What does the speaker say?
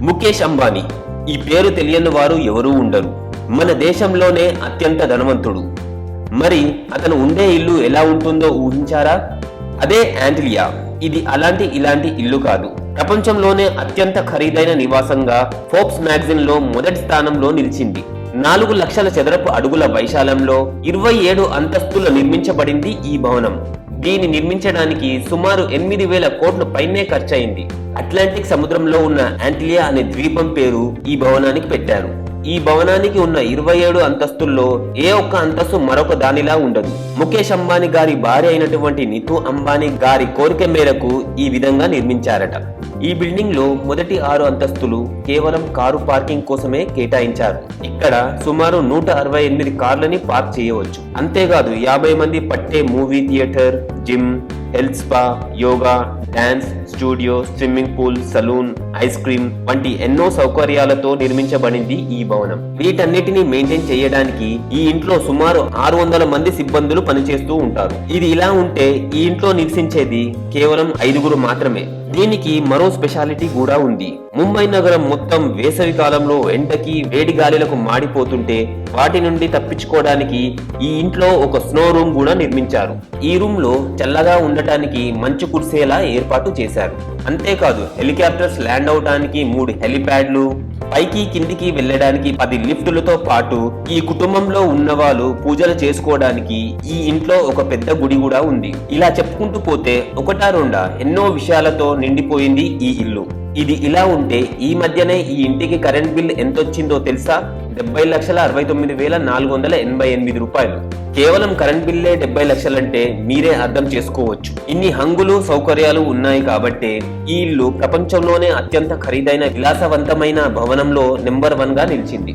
ముఖేష్ అంబానీ ఈ పేరు తెలియని వారు ఎవరూ ఉండరు. మన దేశంలోనే అత్యంత ధనవంతుడు. మరి అతను ఉండే ఇల్లు ఎలా ఉంటుందో ఊహించారా? అదే యాంటిలియా. ఇది ఇలాంటి ఇల్లు కాదు. ప్రపంచంలోనే అత్యంత ఖరీదైన నివాసంగా ఫోర్బ్స్ మ్యాగజైన్ లో మొదటి స్థానంలో నిలిచింది. 4 లక్షల చదరపు అడుగుల వైశాల్యంలో 27 అంతస్తుల నిర్మించబడింది ఈ భవనం. దీన్ని నిర్మించడానికి సుమారు 8,000 కోట్ల పైనే ఖర్చయింది. అట్లాంటిక్ సముద్రంలో ఉన్న యాంటిలియా అనే ద్వీపం పేరు ఈ భవనానికి పెట్టారు. ఈ భవనానికి ఉన్న 27 అంతస్తుల్లో ఏ ఒక్క అంతస్తు మరొక దానిలా ఉండదు. ముఖేష్ అంబానీ గారి భార్య అయినటువంటి నీతూ అంబానీ గారి కోరిక మేరకు ఈ విధంగా నిర్మించారట. ఈ బిల్డింగ్ లో మొదటి 6 అంతస్తులు కేవలం కారు పార్కింగ్ కోసమే కేటాయించారు. ఇక్కడ సుమారు 168 కార్లని పార్క్ చేయవచ్చు. అంతేకాదు 50 మంది పట్టే movie theatre, gym, health spa, yoga, dance studio, swimming pool, salon, ice cream వంటి ఎన్నో సౌకర్యాలతో నిర్మించబడింది ఈ భవనం. వీటన్నిటిని మెయింటైన్ చేయడానికి ఈ ఇంట్లో సుమారు 600 మంది సిబ్బందులు పనిచేస్తూ ఉంటారు. ఇది ఇలా ఉంటే ఈ ఇంట్లో నివసించేది కేవలం 5 మాత్రమే. దీనికి మరో స్పెషాలిటీ కూడా ఉంది. ముంబై నగరం మొత్తం వేసవి కాలంలో ఎండకి వేడి గాలిలకు మాడిపోతుంటే వాటి నుండి తప్పించుకోవడానికి ఈ ఇంట్లో ఒక స్నో రూమ్ కూడా నిర్మించారు. ఈ రూమ్ లో చల్లగా ఉండటానికి మంచు కుర్సేలా ఏర్పాటు చేశారు. అంతేకాదు హెలికాప్టర్స్ ల్యాండ్ అవడానికి 3 హెలిప్యాడ్లు, పైకి కిందికి వెళ్ళడానికి 10 లిఫ్టులతో పాటు ఈ కుటుంబంలో ఉన్న వాళ్ళు పూజలు చేసుకోవడానికి ఈ ఇంట్లో ఒక పెద్ద గుడి కూడా ఉంది. ఇలా చెప్పుకుంటూ పోతే ఒకటా రెండా ఎన్నో విషయాలతో నిండిపోయింది ఈ ఇల్లు. ఇది ఇలా ఉంటే ఈ మధ్యనే ఈ ఇంటికి కరెంట్ బిల్ ఎంతొచ్చిందో తెలుసా? 70,69,488 రూపాయలు. కేవలం కరెంట్ బిల్లే 70 లక్షలంటే మీరే అర్థం చేసుకోవచ్చు. ఇన్ని హంగులు సౌకర్యాలు ఉన్నాయి కాబట్టే ఈ ఇల్లు ప్రపంచంలోనే అత్యంత ఖరీదైన విలాసవంతమైన భవనంలో నెంబర్ 1 గా నిలిచింది.